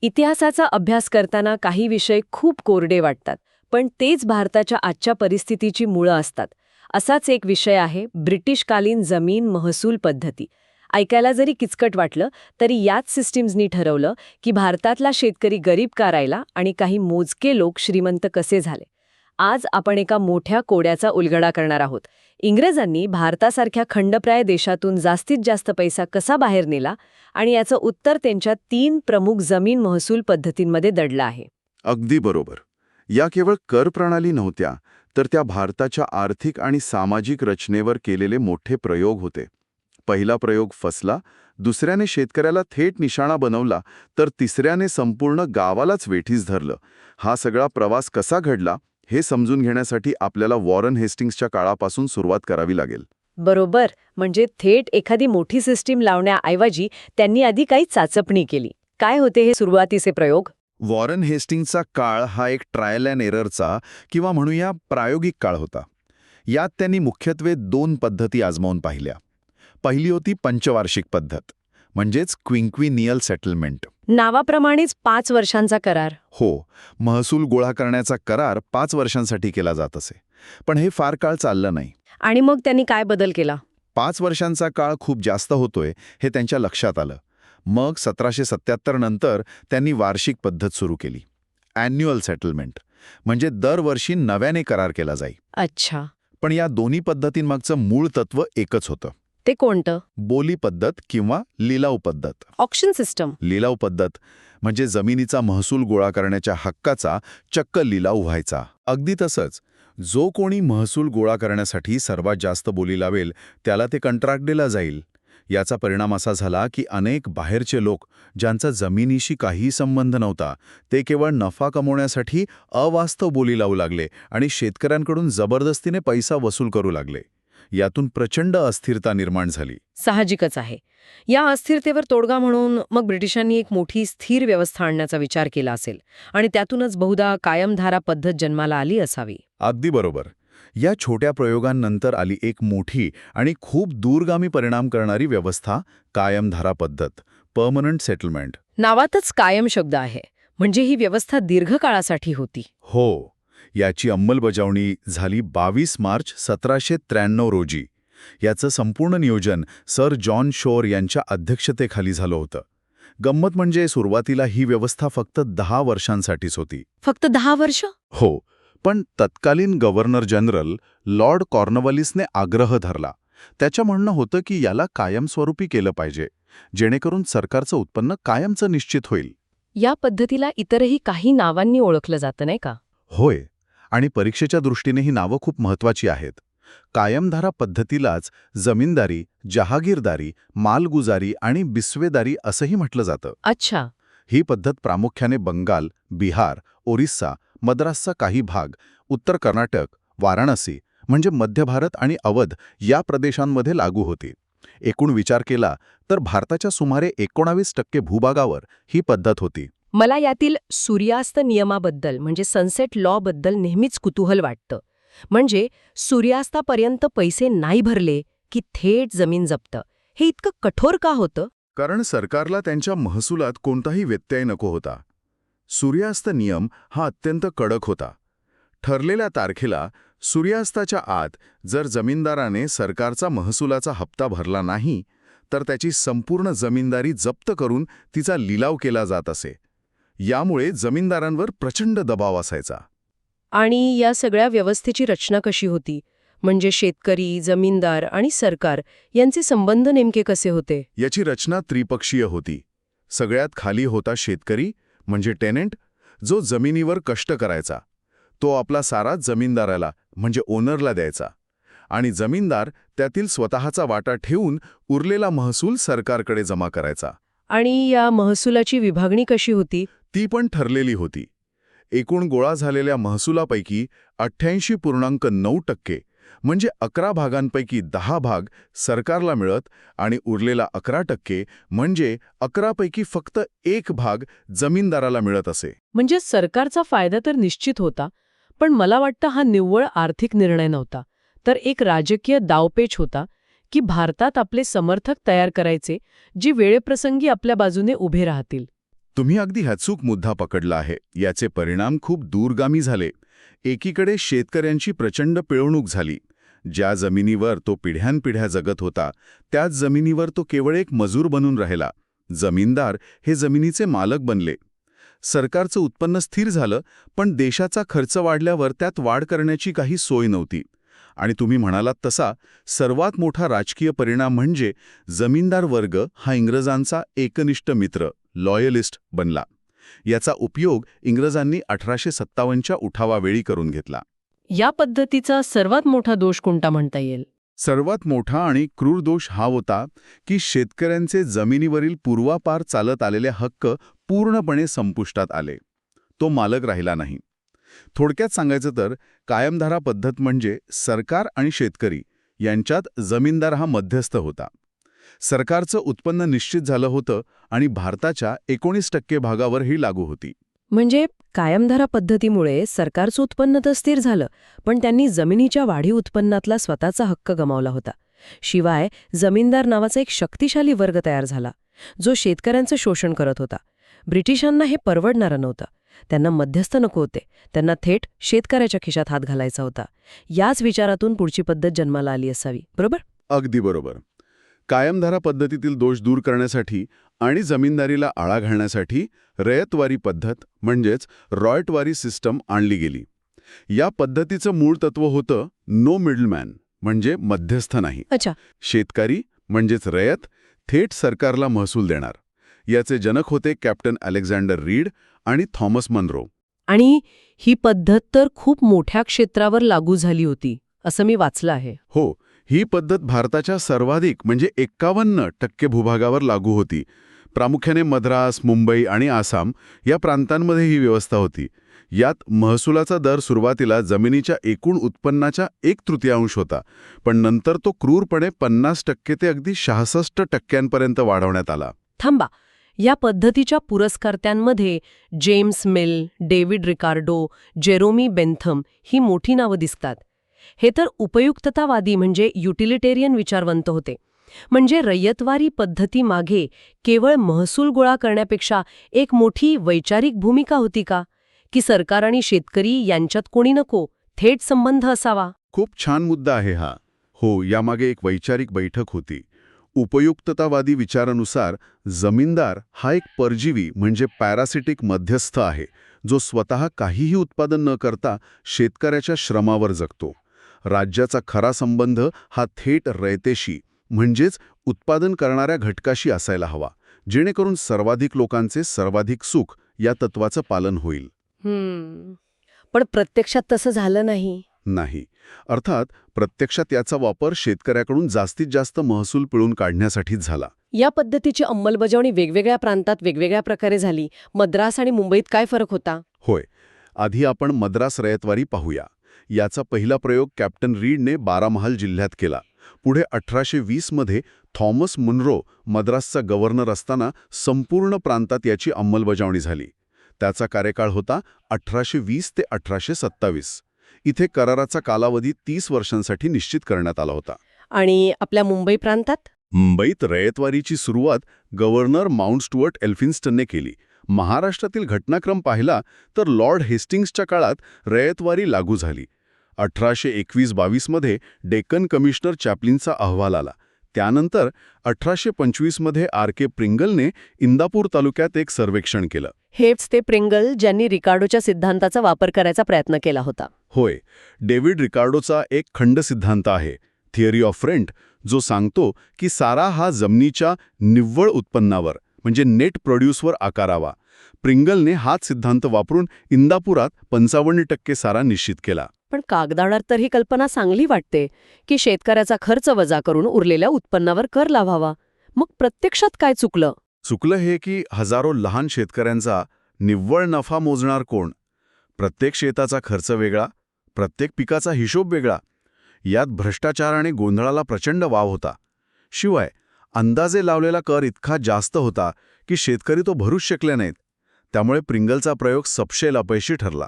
इतिहासाचा अभ्यास करताना काही विषय खूप कोरडे वाटतात, पण तेच भारताच्या आजच्या परिस्थितीची मुळं असतात. असाच एक विषय आहे ब्रिटिशकालीन जमीन महसूल पद्धती. ऐकायला जरी किचकट वाटलं तरी याच सिस्टीम्सनी ठरवलं की भारतातला शेतकरी गरीब का राहिला आणि काही मोजके लोक श्रीमंत कसे झाले. आज आपण एका मोठ्या कोड्याचा उलगडा करणार आहोत. इंग्रजांनी भारतासारख्या खंडप्राय देशातून जास्तीत जास्त पैसा कसा बाहेर नेला आणि याचं उत्तर त्यांच्या 3 प्रमुख जमीन महसूल पद्धतींमध्ये दडलं आहे. अगदी बरोबर. या केवळ कर प्रणाली नव्हत्या, तर त्या भारताच्या आर्थिक आणि सामाजिक रचनेवर केलेले मोठे प्रयोग होते. पहिला प्रयोग फसला, दुसऱ्याने शेतकऱ्याला थेट निशाणा बनवला, तर तिसऱ्याने संपूर्ण गावालाच वेठीस धरलं. हा सगळा प्रवास कसा घडला हे समजून घेण्यासाठी आपल्याला वॉरन हेस्टिंग्सच्या काळापासून सुरुवात करावी लागेल. बरोबर, म्हणजे थेट एखादी मोठी सिस्टीम लावण्याऐवजी त्यांनी आधी काही चाचपणी केली. काय होते हे सुरुवातीचे प्रयोग? वॉरन हेस्टिंग्सचा काळ हा एक ट्रायल अँड एररचा किंवा म्हणूया प्रायोगिक काळ होता. यात त्यांनी मुख्यत्वे 2 पद्धती आजमावून पाहिल्या. पहिली होती पंचवार्षिक पद्धत, म्हणजेच क्विंक्विनियल सेटलमेंट. नावाप्रमाणेच 5 वर्षांचा करार. हो, महसूल गोळा करण्याचा करार 5 वर्षांसाठी केला जात असे. पण हे फार काळ चाललं नाही. आणि मग त्यांनी काय बदल केला? 5 वर्षांचा काळ खूप जास्त होतोय हे त्यांच्या लक्षात आलं. मग 1777 नंतर त्यांनी वार्षिक पद्धत सुरू केली, ॲन्युअल सेटलमेंट, म्हणजे दरवर्षी नव्याने करार केला जाई. अच्छा. पण या दोन्ही पद्धतींमागचं मूळ तत्व एकच होतं. ते कोणतं? बोली पद्धत किंवा लिलाव पद्धत. Auction system. लिलाव पद्धत म्हणजे जमिनीचा महसूल गोळा करण्याच्या हक्काचा चक्क लिलाव व्हायचा. अगदी तसंच, जो कोणी महसूल गोळा करण्यासाठी सर्वात जास्त बोली लावेल त्याला ते कंत्राट दिला जाईल. याचा परिणाम असा झाला की अनेक बाहेरचे लोक, ज्यांचा जमिनीशी काहीही संबंध नव्हता, ते केवळ नफा कमवण्यासाठी अवास्तव बोली लावू लागले आणि शेतकऱ्यांकडून जबरदस्तीने पैसा वसूल करू लागले. यातून प्रचंड अस्थिरता निर्माण झाली. साहजिकच आहे. या अस्थिरतेवर तोडगा म्हणून मग ब्रिटिशांनी एक मोठी स्थिर व्यवस्था आणण्याचा विचार केला असेल आणि त्यातूनच बहुधा कायमधारा पद्धत जन्माला आली असावी. अगदी बरोबर. या छोट्या प्रयोगांनंतर आली एक मोठी आणि खूप दूरगामी परिणाम करणारी व्यवस्था, कायमधारा पद्धत, परमनंट सेटलमेंट. नावातच कायम शब्द आहे, म्हणजे ही व्यवस्था दीर्घकाळासाठी होती. हो, याची अंमलबजावणी झाली 22 मार्च 1793 रोजी. याचं संपूर्ण नियोजन सर जॉन शोर यांच्या अध्यक्षतेखाली झालं होतं. गंमत म्हणजे सुरुवातीला ही व्यवस्था फक्त 10 वर्षांसाठीच होती. फक्त 10 वर्ष? हो, पण तत्कालीन गव्हर्नर जनरल लॉर्ड कॉर्नवलिसने आग्रह धरला. त्याचं म्हणणं होतं की याला कायमस्वरूपी केलं पाहिजे, जेणेकरून सरकारचं उत्पन्न कायमचं निश्चित होईल. या पद्धतीला इतरही काही नावांनी ओळखलं जातं नाही का? होय, आणि परीक्षेच्या दृष्टीने ही नावं खूप महत्त्वाची आहेत. कायमधारा पद्धतीलाच जमीनदारी, जहागीरदारी, मालगुजारी आणि बिस्वेदारी असंही म्हटलं जातं. अच्छा. ही पद्धत प्रामुख्याने बंगाल, बिहार, ओरिस्सा, मद्रासचा काही भाग, उत्तर कर्नाटक, वाराणसी म्हणजे मध्य भारत आणि अवध या प्रदेशांमध्ये लागू होती. एकूण विचार केला तर भारताच्या सुमारे 19% भूभागावर ही पद्धत होती. मला यातील सूर्यास्त नियमाबद्दल म्हणजे सनसेट लॉ बद्दल नेहमीच कुतूहल वाटतं. म्हणजे सूर्यास्तापर्यंत पैसे नाही भरले की थेट जमीन जप्त. हे इतकं कठोर का होतं? कारण सरकारला त्यांच्या महसुलात कोणताही व्यत्यय नको होता. सूर्यास्त नियम हा अत्यंत कडक होता. ठरलेल्या तारखेला सूर्यास्ताच्या आत जर जमीनदाराने सरकारचा महसुलाचा हप्ता भरला नाही, तर त्याची संपूर्ण जमीनदारी जप्त करून तिचा लिलाव केला जात असे. यामुळे जमीनदारांवर प्रचंड दबाव असायचा. आणि या सगळ्या व्यवस्थेची रचना कशी होती? म्हणजे शेतकरी, जमीनदार आणि सरकार यांचे संबंध नेमके कसे होते? याची रचना त्रिपक्षीय होती. सगळ्यात खाली होता शेतकरी म्हणजे टेनेंट, जो जमिनीवर कष्ट करायचा. तो आपला सारा जमीनदाराला म्हणजे ओनरला द्यायचा आणि जमीनदार त्यातील स्वतःचा वाटा ठेवून उरलेला महसूल सरकारकडे जमा करायचा. आणि या महसुलाची विभागणी कशी होती? ती पण ठरलेली होती. एकूण गोळा झालेल्या महसुलापैकी 88.9% म्हणजे 11 भागांपैकी 10 भाग सरकारला मिळत आणि उरलेला 11% म्हणजे 11 पैकी फक्त 1 भाग जमीनदाराला मिळत असे. म्हणजे सरकारचा फायदा तर निश्चित होता, पण मला वाटतं हा निव्वळ आर्थिक निर्णय नव्हता, तर एक राजकीय डावपेच होता की भारतात आपले समर्थक तयार करायचे, जी वेळेप्रसंगी आपल्या बाजूने उभे राहतील. तुम्ही अगदी ह्याचूक मुद्दा पकडला आहे. याचे परिणाम खूप दूरगामी झाले. एकीकडे शेतकऱ्यांची प्रचंड पिळवणूक झाली. ज्या जमिनीवर तो पिढ्यानपिढ्या जगत होता, त्याच जमिनीवर तो केवळ एक मजूर बनून राहिला. जमीनदार हे जमिनीचे मालक बनले. सरकारचं उत्पन्न स्थिर झालं, पण देशाचा खर्च वाढल्यावर त्यात वाढ करण्याची काही सोय नव्हती. आणि तुम्ही म्हणालात तसा सर्वात मोठा राजकीय परिणाम म्हणजे जमीनदार वर्ग हा इंग्रजांचा एकनिष्ठ मित्र, लॉयलिस्ट बनला. याचा उपयोग इंग्रजांनी 1857च्या उठावावेळी करून घेतला. या पद्धतीचा सर्वात मोठा दोष कोणता म्हणता येईल? सर्वात मोठा आणि क्रूर दोष हा होता की शेतकऱ्यांचे जमिनीवरील पूर्वापार चालत आलेले हक्क पूर्णपणे संपुष्टात आले. तो मालक राहिला नाही. थोडक्यात सांगायचं तर कायमधारा पद्धत म्हणजे सरकार आणि शेतकरी यांच्यात जमीनदार हा मध्यस्थ होता. सरकारचं उत्पन्न निश्चित झालं होतं आणि भारताच्या 19% भागावर ही लागू होती. म्हणजे कायमधारा पद्धतीमुळे सरकारचं उत्पन्न तर स्थिर झालं, पण त्यांनी जमिनीच्या वाढीव उत्पन्नातला स्वतःचा हक्क गमावला होता. शिवाय जमीनदार नावाचा एक शक्तिशाली वर्ग तयार झाला, जो शेतकऱ्यांचं शोषण करत होता. ब्रिटिशांना हे परवडणारं नव्हतं. त्यांना मध्यस्थ नको होते. त्यांना थेट शेतकऱ्याच्या खिशात हात घालायचा होता. याच विचारातून पुढची पद्धत जन्माला आली असावी, बरोबर? अगदी बरोबर. कायमधारा पद्धतीतील दोष दूर करण्यासाठी आणि जमीनदारीला आळा घालण्यासाठी रयतवारी पद्धत म्हणजेच रॉयटवारी सिस्टम आणली गेली. या पद्धतीचं मूळ तत्व होतं नो मिडलमॅन, म्हणजे मध्यस्थ नाही. अच्छा. शेतकरी म्हणजेच रयत थेट सरकारला महसूल देणार. याचे जनक होते कॅप्टन अलेक्झांडर रीड आणि थॉमस मनरो. आणि ही पद्धत तर खूप मोठ्या क्षेत्रावर लागू झाली होती, असं मी वाचलं आहे. हो, ही पद्धत भारताच्या सर्वाधिक म्हणजे 51% भूभागावर लागू होती. प्रामुख्याने मद्रास, मुंबई आणि आसाम या प्रांतांमध्ये ही व्यवस्था होती. यात महसुलाचा दर सुरुवातीला जमिनीच्या एकूण उत्पन्नाच्या 1/3 होता, पण नंतर तो क्रूरपणे 50% ते अगदी 66% वाढवण्यात आला. थांबा, या पद्धतीच्या पुरस्कर्त्यांमध्ये जेम्स मिल, डेव्हिड रिकार्डो, जेरोमी बेंथम ही मोठी नावं दिसतात. हे तर उपयुक्ततावादी म्हणजे युटिलिटेरियन विचारवंत होते. म्हणजे रयतवारी पद्धतीमागे केवळ महसूल गोळा करण्यापेक्षा एक मोठी वैचारिक भूमिका होती का? की सरकार आणि शेतकरी यांच्यात कोणी नको, थेट संबंध असावा? खूप छान मुद्दा आहे हा. हो, यामागे एक वैचारिक बैठक होती. उपयुक्ततावादी विचारानुसार जमीनदार हा एक परजीवी म्हणजे पॅरासिटिक मध्यस्थ आहे, जो स्वतः काहीही उत्पादन न करता शेतकऱ्याच्या श्रमावर जगतो. राज्याचा खरा संबंध हा थेट रयतेशी म्हणजेच उत्पादन करणाऱ्या घटकाशी असायला हवा, जेणेकरून सर्वाधिक लोकांचे सर्वाधिक सुख या तत्वाचं पालन होईल. पण प्रत्यक्षात तसं झालं नाही. नाही. अर्थात प्रत्यक्षात याचा वापर शेतकऱ्याकडून जास्तीत जास्त महसूल पिळून काढण्यासाठीच झाला. या पद्धतीची अंमलबजावणी वेगवेगळ्या प्रांतात वेगवेगळ्या प्रकारे झाली. मद्रास आणि मुंबईत काय फरक होता? होय. आधी आपण मद्रास रयतवारी पाहूया. याचा पहिला प्रयोग कॅप्टन रीडने बारामहाल जिल्ह्यात केला. पुढे 1820 मध्ये थॉमस मुनरो मद्रासचा गव्हर्नर असताना संपूर्ण प्रांतात याची अंमलबजावणी झाली. त्याचा कार्यकाळ होता 1820 ते 1827. इथे कराराचा कालावधी 30 वर्षांसाठी निश्चित करण्यात आला होता. आणि आपल्या मुंबई प्रांतात? मुंबईत रयतवारीची सुरुवात गव्हर्नर माउंट स्टुअर्ट एल्फिन्स्टनने केली. महाराष्ट्रातील घटनाक्रम पाहिला तर लॉर्ड हेस्टिंग्सच्या काळात रयतवारी लागू झाली. 1821-22 मध्ये डेक्कन कमिशनर चॅप्लिनचा अहवाल आला. त्यानंतर 1825 मध्ये R.K. प्रिंगलने इंदापूर तालुक्यात एक सर्वेक्षण केलं. हेच ते प्रिंगल ज्यांनी रिकार्डोच्या सिद्धांताचा वापर करायचा प्रयत्न केला होता. होय. डेव्हिड रिकार्डोचा एक खंड सिद्धांत आहे, थिअरी ऑफ रेंट, जो सांगतो की सारा हा जमिनीच्या निव्वळ उत्पन्नावर म्हणजे नेट प्रोड्यूसवर आकारावा. प्रिंगलने हाच सिद्धांत वापरून इंदापुरात 55% सारा निश्चित केला. पण कागदावर तर ही कल्पना चांगली वाटते की शेतकऱ्याचा खर्च वजा करून उरलेल्या उत्पन्नावर कर लावावा. मग प्रत्यक्षात काय चुकलं? चुकलं हे की हजारो लहान शेतकऱ्यांचा निव्वळ नफा मोजणार कोण? प्रत्येक शेताचा खर्च वेगळा, प्रत्येक पिकाचा हिशोब वेगळा. यात भ्रष्टाचार आणि गोंधळाला प्रचंड वाव होता. शिवाय अंदाजे लावलेला कर इतका जास्त होता की शेतकरी तो भरूच शकले नाहीत. त्यामुळे प्रिंगलचा प्रयोग सपशेल अपयशी ठरला.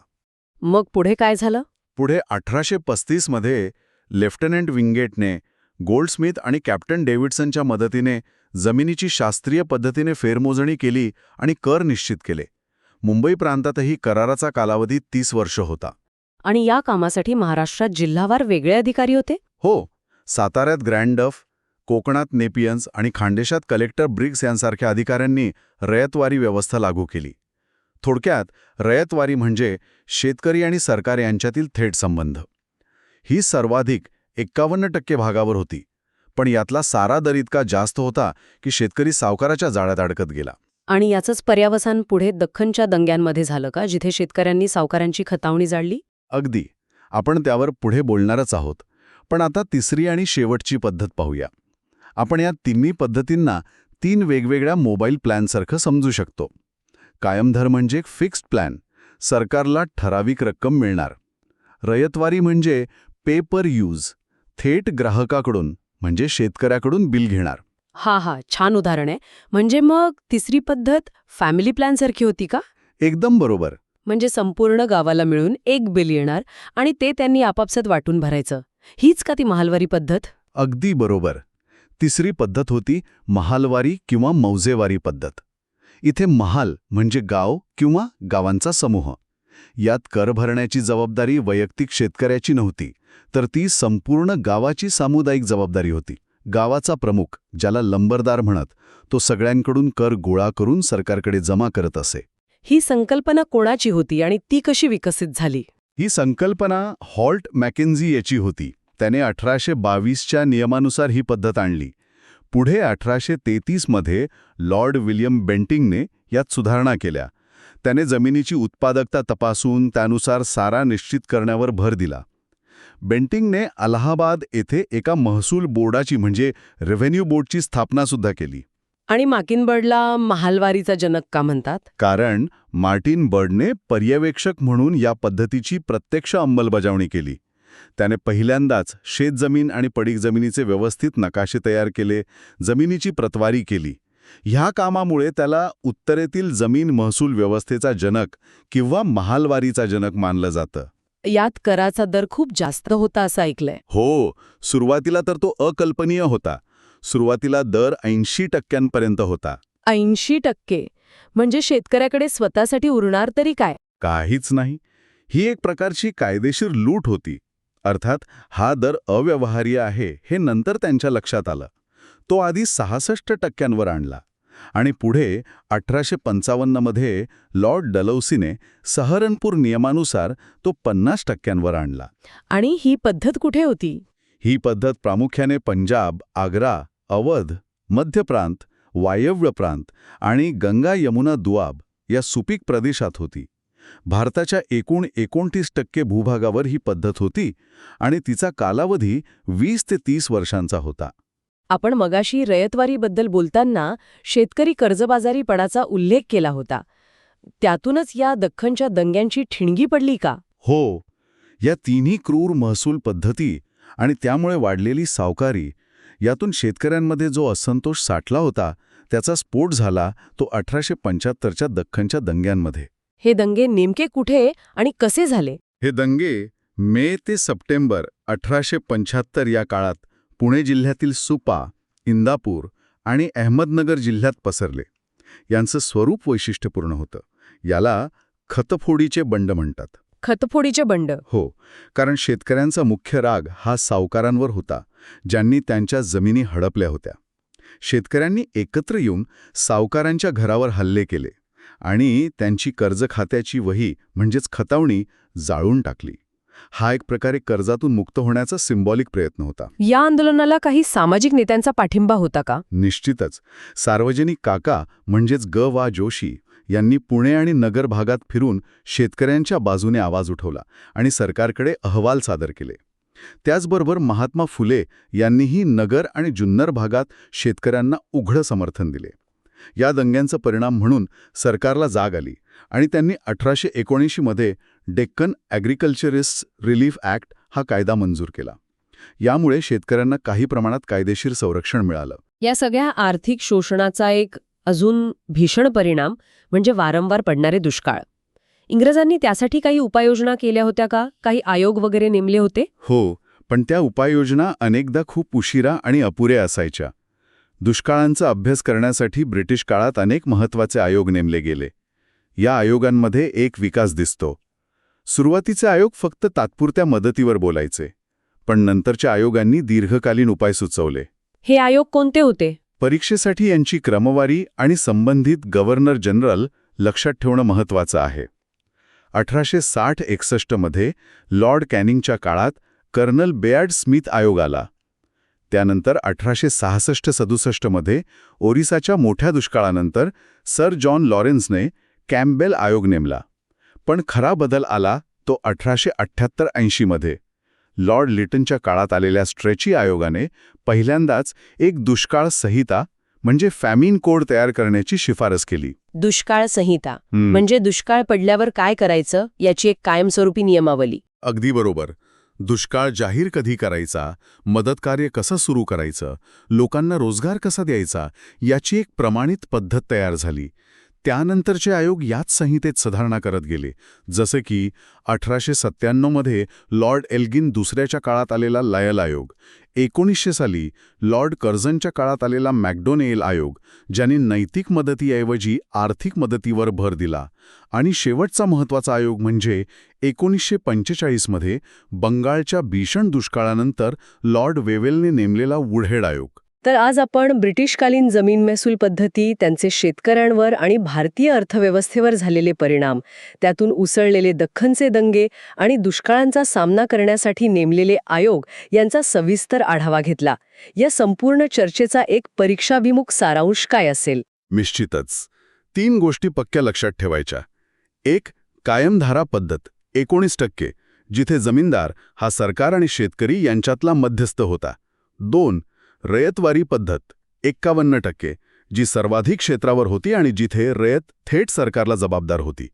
मग पुढे काय झालं? पुढे 1835 मध्ये लेफ्टनंट विंगेटने गोल्डस्मिथ आणि कॅप्टन डेव्हिडसनच्या मदतीने जमिनीची शास्त्रीय पद्धतीने फेरमोजणी केली आणि कर निश्चित केले. मुंबई प्रांतातही कराराचा कालावधी 30 वर्ष होता. आणि या कामासाठी महाराष्ट्रात जिल्हावार वेगळे अधिकारी होते? हो, साताऱ्यात ग्रँड डफ, कोकणात नेपियन्स आणि खानदेशात कलेक्टर ब्रिग्स यांसारख्या अधिकाऱ्यांनी रयतवारी व्यवस्था लागू केली. थोडक्यात रयतवारी म्हणजे शेतकरी आणि सरकार यांच्यातील थेट संबंध. ही सर्वाधिक 51% भागावर होती, पण यातला सारा दर इतका जास्त होता की शेतकरी सावकाराच्या जाळ्यात अडकत गेला. आणि याचंच पर्यावसान पुढे दख्खनच्या दंग्यांमध्ये झालं का, जिथे शेतकऱ्यांनी सावकारांची खतावणी जाळली? अगदी. आपण त्यावर पुढे बोलणारच आहोत. पण आता तिसरी आणि शेवटची पद्धत पाहूया. आपण या तिन्ही पद्धतींना 3 वेगवेगळ्या मोबाईल प्लॅनसारखं समजू शकतो. कायमधर म्हणजे फिक्स्ड प्लॅन, सरकारला ठराविक रक्कम मिळणार. रयतवारी म्हणजे पे पर यूज, थेट ग्राहकाकडून म्हणजे शेतकऱ्याकडून बिल घेणार. हा, छान उदाहरण आहे. म्हणजे मग तिसरी पद्धत फॅमिली प्लॅनसारखी होती का? एकदम बरोबर. म्हणजे संपूर्ण गावाला मिळून एक बिल येणार आणि ते त्यांनी आपापसात वाटून भरायचं. हीच का ती महालवारी पद्धत? अगदी बरोबर. तिसरी पद्धत होती महालवारी किंवा मौजेवारी पद्धत. इथे महाल म्हणजे गाव किंवा गावांचा समूह. यात कर भरण्याची जबाबदारी वैयक्तिक शेतकऱ्याची नव्हती, तर ती संपूर्ण गावाची सामुदायिक जबाबदारी होती. गावाचा प्रमुख, ज्याला लंबरदार म्हणत, तो सगळ्यांकडून कर गोळा करून सरकारकडे जमा करत असे. ही संकल्पना कोणाची होती आणि ती कशी विकसित झाली? ही संकल्पना हॉल्ट मॅकेन्झी याची होती. त्याने 1822च्या नियमानुसार ही पद्धत आणली. पुढे 1833 मध्ये लॉर्ड विल्यम बेंटिंगने यात सुधारणा केल्या. त्याने जमिनीची उत्पादकता तपासून त्यानुसार सारा निश्चित करण्यावर भर दिला. बेंटिंगने अलाहाबाद येथे एका महसूल बोर्डाची म्हणजे रेव्हेन्यू बोर्डची स्थापनासुद्धा केली. आणि माकिनबर्डला महालवारीचा जनक का म्हणतात? कारण मार्टिन बर्डने पर्यवेक्षक म्हणून या पद्धतीची प्रत्यक्ष अंमलबजावणी केली. त्याने पहिल्यांदाच शेतजमीन आणि पडीक जमिनीचे व्यवस्थित नकाशे तयार केले, जमिनीची प्रतवारी केली. ह्या कामामुळे त्याला उत्तरेतील जमीन महसूल व्यवस्थेचा जनक किंवा महालवारीचा जनक मानलं जातं. यात कराचा दर खूप जास्त होता असं ऐकलंय. हो, सुरुवातीला तर तो अकल्पनीय होता. सुरुवातीला दर 80% होता. 80%? म्हणजे शेतकऱ्याकडे स्वतःसाठी उरणार तरी काय? काहीच नाही. ही एक प्रकारची कायदेशीर लूट होती. अर्थात हा दर अव्यवहार्य आहे हे नंतर त्यांच्या लक्षात आलं. तो आधी 66% आणला आणि पुढे 1855 मध्ये लॉर्ड डलहौसीने सहारनपूर नियमानुसार तो 50% आणला. आणि ही पद्धत कुठे होती? ही पद्धत प्रामुख्याने पंजाब, आग्रा, अवध, मध्य प्रांत, वायव्य प्रांत आणि गंगा यमुना दुआब या सुपीक प्रदेशात होती. भारताच्या एकूण 29% भूभागावर ही पद्धत होती आणि तिचा कालावधी 20 ते 30 वर्षांचा होता. आपण मगाशी रयतवारीबद्दल बोलताना शेतकरी कर्जबाजारीपणाचा उल्लेख केला होता. त्यातूनच या दख्खनच्या दंग्यांची ठिणगी पडली का? हो, या तिन्ही क्रूर महसूल पद्धती आणि त्यामुळे वाढलेली सावकारी, यातून शेतकऱ्यांमध्ये जो असंतोष साठला होता त्याचा स्फोट झाला तो 1875च्या दख्खनच्या दंग्यांमध्ये. हे दंगे नेमके कुठे आणि कसे झाले? हे दंगे मे ते सप्टेंबर 1875 या काळात पुणे जिल्ह्यातील सुपा, इंदापूर आणि अहमदनगर जिल्ह्यात पसरले. यांचं स्वरूप वैशिष्ट्यपूर्ण होतं. याला खतफोडीचे बंड म्हणतात. खतफोडीचे बंड? हो, कारण शेतकऱ्यांचा मुख्य राग हा सावकारांवर होता, ज्यांनी त्यांच्या जमिनी हडपल्या होत्या. शेतकऱ्यांनी एकत्र येऊन सावकारांच्या घरावर हल्ले केले आणि त्यांची कर्ज खात्याची वही म्हणजेच खतावणी जाळून टाकली. हा एक प्रकारे कर्जातून मुक्त होण्याचा सिंबॉलिक प्रयत्न होता. या आंदोलनाला काही सामाजिक नेत्यांचा पाठिंबा होता का? निश्चितच. सार्वजनिक काका म्हणजेच ग वा जोशी यांनी पुणे आणि नगर भागात फिरून शेतकऱ्यांच्या बाजूने आवाज उठवला आणि सरकारकडे अहवाल सादर केले. त्याचबरोबर महात्मा फुले यांनीही नगर आणि जुन्नर भागात शेतकऱ्यांना उघडं समर्थन दिले. या दंग्यांचा परिणाम म्हणून सरकारला जाग आली आणि त्यांनी 1879 मध्ये डेक्कन ॲग्रिकल्चरिस्ट रिलीफ ॲक्ट हा कायदा मंजूर केला. यामुळे शेतकऱ्यांना काही प्रमाणात कायदेशीर संरक्षण मिळालं. या सगळ्या आर्थिक शोषणाचा एक अजून भीषण परिणाम म्हणजे वारंवार पडणारे दुष्काळ. इंग्रजांनी त्यासाठी काही उपाययोजना केल्या होत्या का? काही आयोग वगैरे नेमले होते? हो, पण त्या उपाययोजना अनेकदा खूप उशिरा आणि अपुऱ्या असायच्या. दुष्काळांचा अभ्यास करण्यासाठी ब्रिटिश काळात अनेक महत्त्वाचे आयोग नेमले गेले. या आयोगांमध्ये एक विकास दिसतो. सुरुवातीचे आयोग फक्त तात्पुरत्या मदतीवर बोलायचे, पण नंतरच्या आयोगांनी दीर्घकालीन उपाय सुचवले. हे आयोग कोणते होते? परीक्षेसाठी यांची क्रमवारी आणि संबंधित गव्हर्नर जनरल लक्षात ठेवणं महत्त्वाचं आहे. 1860-61 मध्ये लॉर्ड कॅनिंगच्या काळात कर्नल बेयार्ड स्मिथ आयोग आला. त्यानंतर 1866-67 मध्ये ओरिसाच्या मोठ्या दुष्काळानंतर सर जॉन लॉरेन्सने कॅम्पबेल आयोग नेमला. पण खरा बदल आला तो 1878-80 मध्ये. लॉर्ड लिटनच्या काळात आलेल्या स्ट्रेची आयोगाने पहिल्यांदाच एक दुष्काळ संहिता म्हणजे फॅमिन कोड तयार करण्याची शिफारस केली. दुष्काळ संहिता म्हणजे दुष्काळ पडल्यावर काय करायचं याची एक कायमस्वरूपी नियमावली. अगदी बरोबर. दुष्काळ जाहीर कधी करायचा, मदतकार्य कसं सुरू करायचं, लोकांना रोजगार कसा द्यायचा याची एक प्रमाणित पद्धत तयार झाली. त्यानंतरचे आयोग याच संहितेत सुधारणा करत गेले, जसे की 1897 मध्ये लॉर्ड एल्गिन दुसऱ्याच्या काळात आलेला लायल आयोग, 1900 साली लॉर्ड कर्झनच्या काळात आलेला मॅकडोनेल आयोग, ज्याने नैतिक मदतीऐवजी आर्थिक मदतीवर भर दिला, आणि शेवटचा महत्त्वाचा आयोग म्हणजे 1945 मध्ये बंगालच्या भीषण दुष्काळानंतर लॉर्ड वेवेलने नेमलेला वुडहेड आयोग. तर आज आपण ब्रिटिशकालीन जमीन महसूल पद्धती, त्यांचे शेतकऱ्यांवर आणि भारतीय अर्थव्यवस्थेवर झालेले परिणाम, त्यातून उसळलेले दख्खनचे दंगे आणि दुष्काळांचा सामना करण्यासाठी नेमलेले आयोग यांचा सविस्तर आढावा घेतला. या संपूर्ण चर्चेचा एक परीक्षाभिमुख सारांश काय असेल? निश्चितच 3 गोष्टी पक्क्या लक्षात ठेवायच्या. 1. कायमधारा पद्धत 19%, जिथे जमीनदार हा सरकार आणि शेतकरी यांच्यातला मध्यस्थ होता. 2. रयतवारी पद्धत 51%, जी सर्वाधिक क्षेत्रावर होती आणि जिथे रयत थेट सरकारला जबाबदार होती.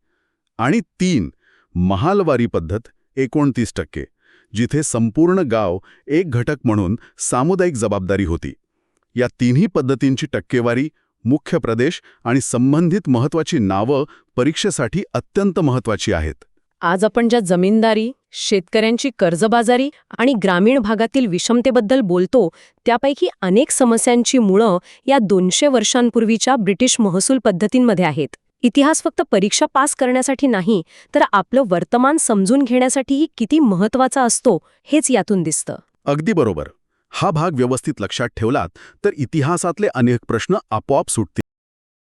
आणि 3. महालवारी पद्धत 29%, जिथे संपूर्ण गाव एक घटक म्हणून सामुदायिक जबाबदारी होती. या तिन्ही पद्धतींची टक्केवारी, मुख्य प्रदेश आणि संबंधित महत्त्वाची नावं परीक्षेसाठी अत्यंत महत्त्वाची आहेत. आज आपण ज्या जमीनदारी, शेतकऱ्यांची कर्जबाजारी आणि ग्रामीण भागातील विषमतेबद्दल बोलतो, त्यापैकी अनेक समस्यांची मुळं या 200 वर्षांपूर्वीच्या ब्रिटिश महसूल पद्धतींमध्ये आहेत. इतिहास फक्त परीक्षा पास करण्यासाठी नाही, तर आपलं वर्तमान समजून घेण्यासाठीही किती महत्त्वाचा असतो हेच यातून दिसतं. अगदी बरोबर. हा भाग व्यवस्थित लक्षात ठेवलात तर इतिहासातले अनेक प्रश्न आपोआप सुटतील.